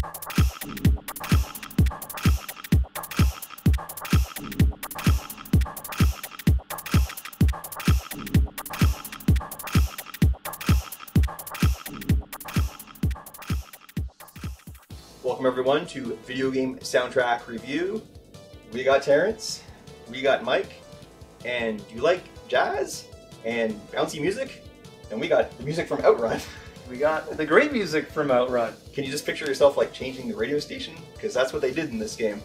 Welcome everyone to Video Game Soundtrack Review. We got Terence, we got Mike, and do you like jazz and bouncy music? And we got the music from Outrun. We got the great music from Outrun. Can you just picture yourself like changing the radio station? Because that's what they did in this game.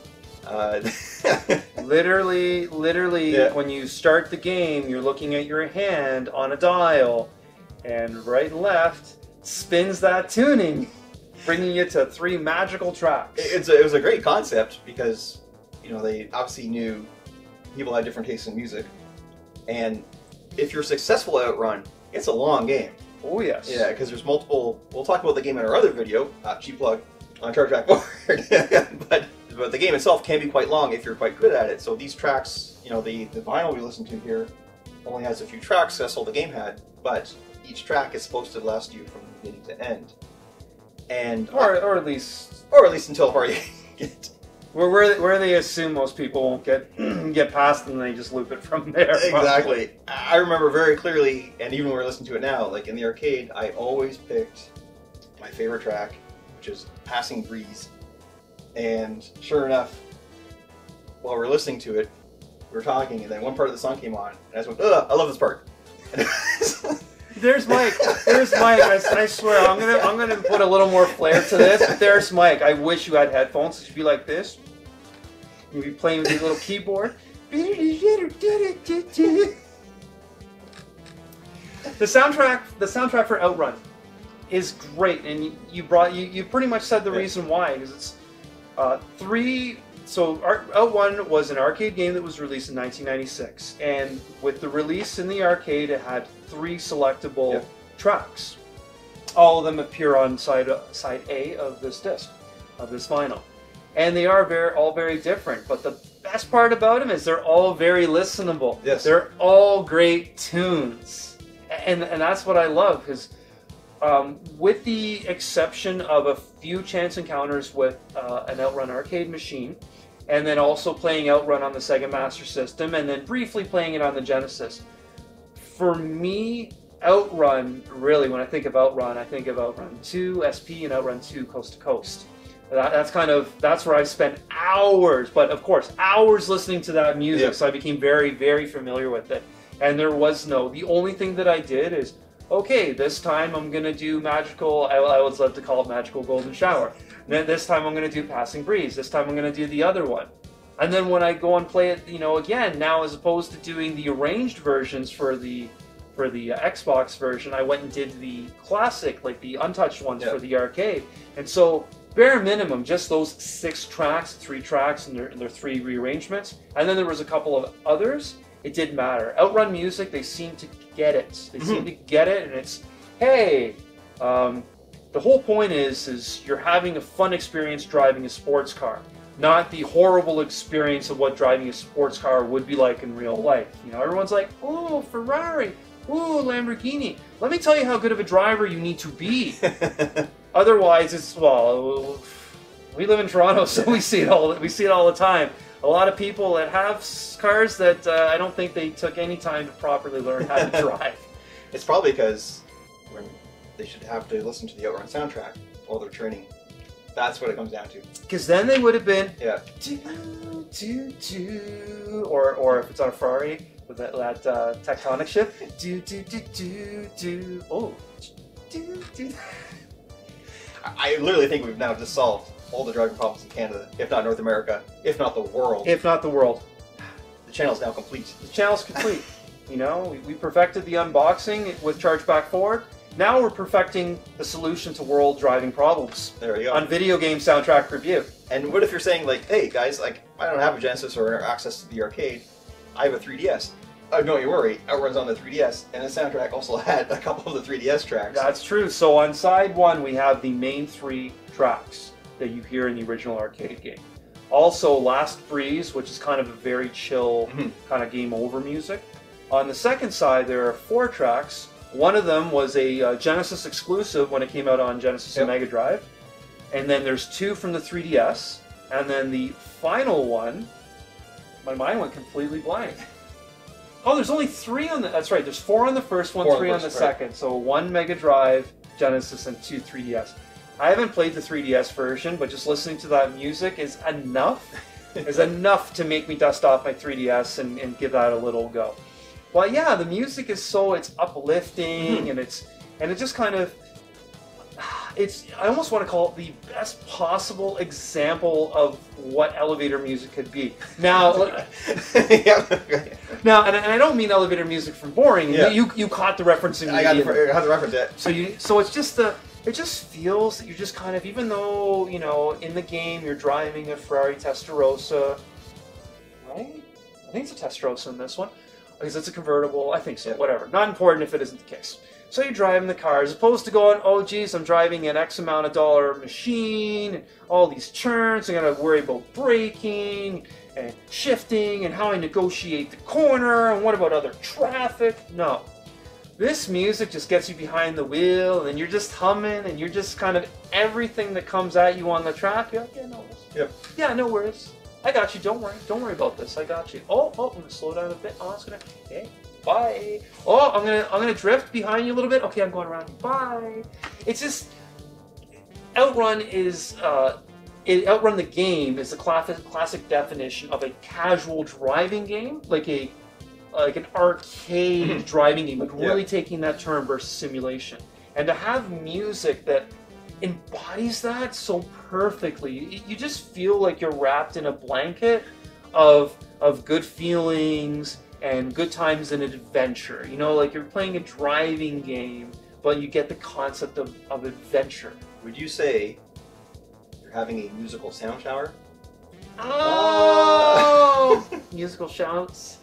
Literally, yeah. When you start the game, you're looking at your hand on a dial, and right and left spins that tuning, bringing you to 3 magical tracks. It was a great concept because, you know, they obviously knew people had different tastes in music, and if you're successful at Outrun, it's a long game. Oh yes. Yeah, because there's multiple. We'll talk about the game in our other video, cheap plug, on Chargeback Forward. but the game itself can be quite long if you're quite good at it. So these tracks, you know, the vinyl we listen to here only has a few tracks. That's all the game had, but each track is supposed to last you from beginning to end, and or at least until how you get. Where they assume most people won't get past them, and they just loop it from there. Exactly. I remember very clearly, and even when we're listening to it now, like in the arcade, I always picked my favorite track, which is Passing Breeze. And sure enough, while we're listening to it, we were talking, and then one part of the song came on, and I just went, ugh, I love this part. There's Mike. There's Mike. I swear, I'm gonna put a little more flair to this. But there's Mike. I wish you had headphones. It should be like this. You'd be playing with your little keyboard. The soundtrack for Outrun is great, and you pretty much said the reason why, because it's 3. So Outrun was an arcade game that was released in 1996, and with the release in the arcade, it had 3 selectable tracks. All of them appear on side A of this disc, of this vinyl, and they are all very different. But the best part about them is they're all very listenable. Yes, they're all great tunes, and that's what I love, because with the exception of a few chance encounters with an Outrun arcade machine, and then also playing Outrun on the Sega Master System, and then briefly playing it on the Genesis. For me, Outrun, really, when I think of Outrun, I think of Outrun 2 SP and Outrun 2 Coast to Coast. That's where I spent hours, but of course, hours listening to that music, so I became very, very familiar with it. And the only thing that I did is, okay, this time I'm going to do magical, I always love to call it magical golden shower. Then this time I'm going to do Passing Breeze. This time I'm going to do the other one. And then when I go and play it, again, now as opposed to doing the arranged versions for the Xbox version, I went and did the classic, like the untouched ones for the arcade. And so, bare minimum, just those 6 tracks, 3 tracks, and their 3 rearrangements. And then there was a couple of others. It didn't matter. Outrun music, they seem to get it. They seem to get it, and it's, hey, the whole point is you're having a fun experience driving a sports car, not the horrible experience of what driving a sports car would be like in real life. Everyone's like, oh, Ferrari, oh, Lamborghini. Let me tell you how good of a driver you need to be. Otherwise, it's, well, we live in Toronto, so we see it all the time. A lot of people that have cars that I don't think they took any time to properly learn how to drive. It's probably because they should have to listen to the Outrun soundtrack while they're training. That's what it comes down to. Because then they would have been, or if it's on a Ferrari with that tectonic shift, I literally think we've now just solved all the driving problems in Canada, if not North America, if not the world. If not the world. The channel's now complete. The channel's complete. We perfected the unboxing with Chargeback Forward. Now we're perfecting the solution to world driving problems. There you go. On Video Game Soundtrack Review. And what if you're saying, like, hey guys, like, I don't have a Genesis or access to the arcade, I have a 3DS. Don't you worry, Outrun's on the 3DS, and the soundtrack also had a couple of the 3DS tracks. That's true. So on side 1, we have the main 3 tracks that you hear in the original arcade game. Also, Last Breeze, which is kind of a very chill, kind of game over music. On the second side, there are 4 tracks. One of them was a Genesis exclusive when it came out on Genesis and Mega Drive. and then there's 2 from the 3DS, and then the final one, my mind went completely blank. Oh, there's only 3 on the, that's right, there's 4 on the first one, 3 on the second, so 1 Mega Drive, Genesis, and 2 3DS. I haven't played the 3DS version, but just listening to that music is enough, to make me dust off my 3DS and give that a little go. Well, yeah, the music is so, it's uplifting, and it just kind of, I almost want to call it the best possible example of what elevator music could be. Now, now, and I don't mean elevator music from boring. Yeah. You caught the reference in I had the reference. Yeah. So it's just it just feels that you're just kind of, even though, you know, in the game you're driving a Ferrari Testarossa, right? I think it's a Testarossa in this one, because it's a convertible. I think so. Yeah. Whatever. Not important if it isn't the case. So you're driving the car, as opposed to going, oh geez, I'm driving an X amount of dollar machine, and all these churns, I gotta worry about braking, and shifting, and how I negotiate the corner, and what about other traffic? No. This music just gets you behind the wheel, and you're just humming, and you're just kind of, everything that comes at you on the track, you're like, yeah, no worries. Yep. Yeah, no worries. I got you, don't worry about this, I got you. Oh, I'm gonna slow down a bit, oh, it's gonna, hey. Bye. Oh, I'm gonna drift behind you a little bit. Okay, I'm going around you. Bye. It's just, Outrun is Outrun the game is the classic definition of a casual driving game, like an arcade driving game, like really taking that turn versus simulation, and to have music that embodies that so perfectly, you just feel like you're wrapped in a blanket of good feelings and good times and adventure. You know, like you're playing a driving game, but you get the concept of adventure. Would you say you're having a musical sound shower? Oh! Musical shouts.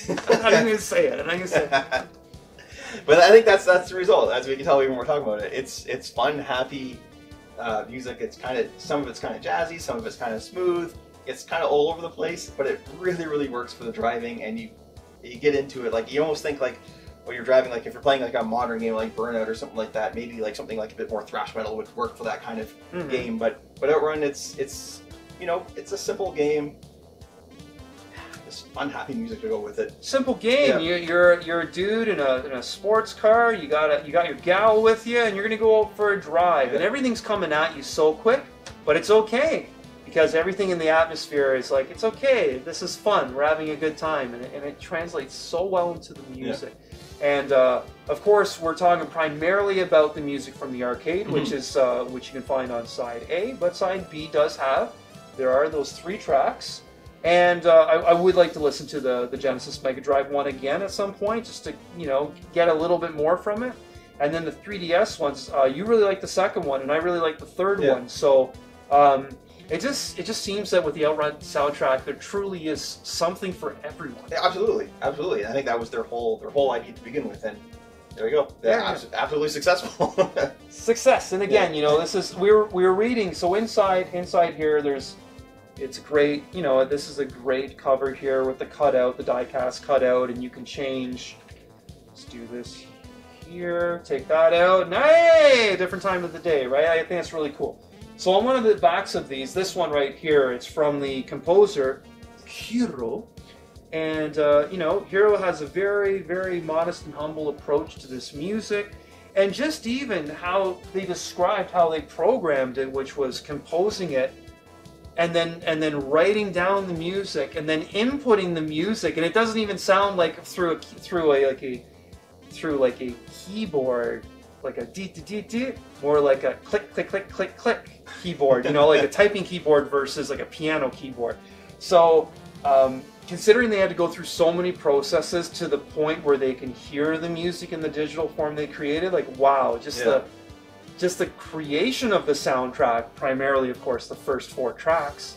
I'm not even going to say it. But I think that's the result, as we can tell when we're talking about it. It's fun, happy music. It's kind of, some of it's kind of jazzy, some of it's kind of smooth. It's kind of all over the place, but it really, really works for the driving, and you get into it, like you almost think like when you're driving, like if you're playing like a modern game like Burnout or something like that, maybe like something like a bit more thrash metal would work for that kind of game. But Outrun, it's you know, it's a simple game. Just fun, happy music to go with it. Simple game. Yeah. You're a dude in a sports car. You got your gal with you, and you're gonna go out for a drive, and everything's coming at you so quick, but it's okay. Because everything in the atmosphere is like, it's okay, this is fun, we're having a good time, and it translates so well into the music. Yeah. And of course, we're talking primarily about the music from the arcade, which is which you can find on side A, but side B there are those 3 tracks, and I would like to listen to the Genesis Mega Drive one again at some point, just to, you know, get a little bit more from it. And then the 3DS ones, you really like the second one, and I really like the third one, so it just seems that with the Outrun soundtrack, there truly is something for everyone. Yeah, absolutely. I think that was their whole idea to begin with, and there we go. They're absolutely successful. Success, and again, you know, this is we were reading. So inside here, it's great. You know, this is a great cover here with the cutout, the die-cast cutout, and you can change. Let's do this here. Take that out. And hey, different time of the day, right? I think that's really cool. So on one of the backs of these, this one right here, it's from the composer Hiro, and you know, Hiro has a very, very modest and humble approach to this music, and just even how they described how they programmed it, which was composing it, and then writing down the music, and then inputting the music, and it doesn't even sound like through a keyboard, like a dee, more like a click, click, click, click, click keyboard, you know, like a typing keyboard versus like a piano keyboard. So, considering they had to go through so many processes to the point where they can hear the music in the digital form they created, like, wow, just the creation of the soundtrack, primarily, of course, the first 4 tracks,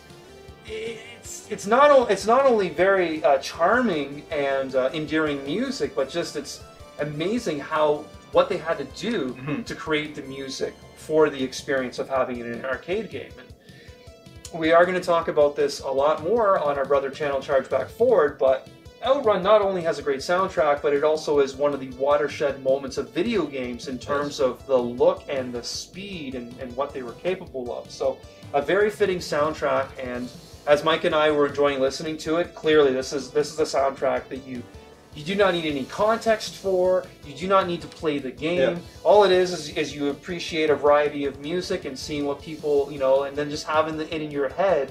it's not only very charming and endearing music, but just it's amazing what they had to do to create the music for the experience of having it in an arcade game. And we are going to talk about this a lot more on our brother channel Chargeback Forward, but Outrun not only has a great soundtrack, but it also is one of the watershed moments of video games in terms of the look and the speed and what they were capable of. So a very fitting soundtrack, and as Mike and I were enjoying listening to it, clearly this is a soundtrack that you do not need any context for, you do not need to play the game. Yeah. All it is you appreciate a variety of music and seeing what people, you know, and then just having it in your head,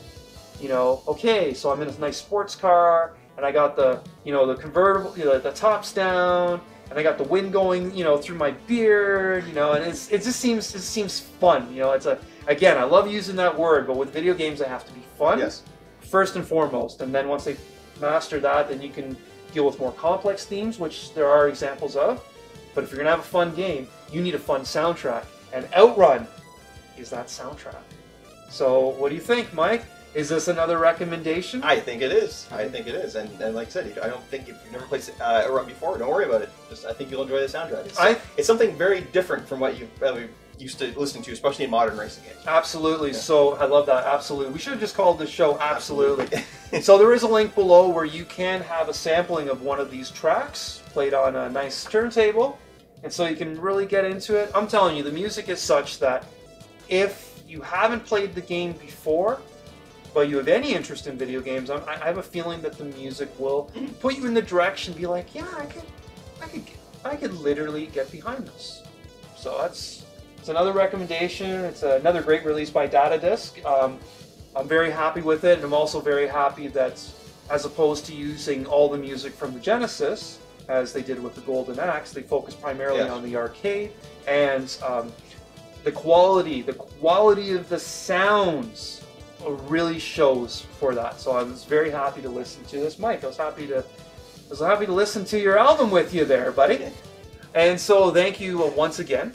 you know, okay, so I'm in a nice sports car, and I got the, you know, the convertible, you know, the top's down, and I got the wind going, you know, through my beard, you know, and it just seems fun, you know. It's again, I love using that word, but with video games, they have to be fun, Yes. first and foremost, and then once they master that, then you can deal with more complex themes, which there are examples of. But if you're gonna have a fun game, you need a fun soundtrack, and Outrun is that soundtrack. So what do you think, Mike? Is this another recommendation? I think it is. I think it is. And like I said, I don't think if you've never played Outrun before, don't worry about it. I think you'll enjoy the soundtrack. It's something very different from what you've used to listening to, especially in modern racing games. Absolutely. Yeah. So I love that. Absolutely. We should have just called the show Absolutely. So there is a link below where you can have a sampling of one of these tracks played on a nice turntable, and so you can really get into it. I'm telling you, the music is such that if you haven't played the game before, but you have any interest in video games, I have a feeling that the music will put you in the direction, be like, yeah, I could literally get behind this. So it's another recommendation. It's another great release by Data Disc. I'm very happy with it, and I'm also very happy that, as opposed to using all the music from the Genesis, as they did with the Golden Axe, they focused primarily on the arcade, and the quality of the sounds really shows for that. So I was very happy to listen to this. Mike, I was happy to listen to your album with you there, buddy. And so thank you once again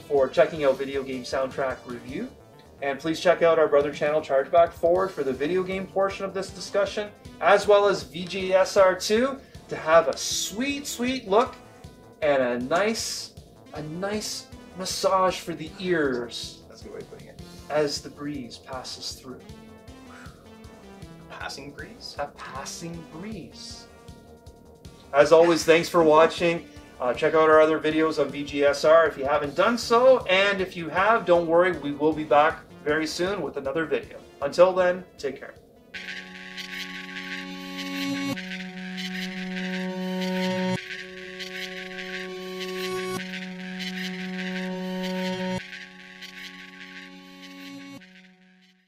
for checking out Video Game Soundtrack Review. And please check out our brother channel, Chargeback Forward, for the video game portion of this discussion, as well as VGSR2 to have a sweet, sweet look and a nice massage for the ears. That's a good way of putting it. As the breeze passes through. A passing breeze? A passing breeze. As always, thanks for watching. Check out our other videos on VGSR if you haven't done so, and if you have, don't worry, we will be back very soon with another video. Until then, take care.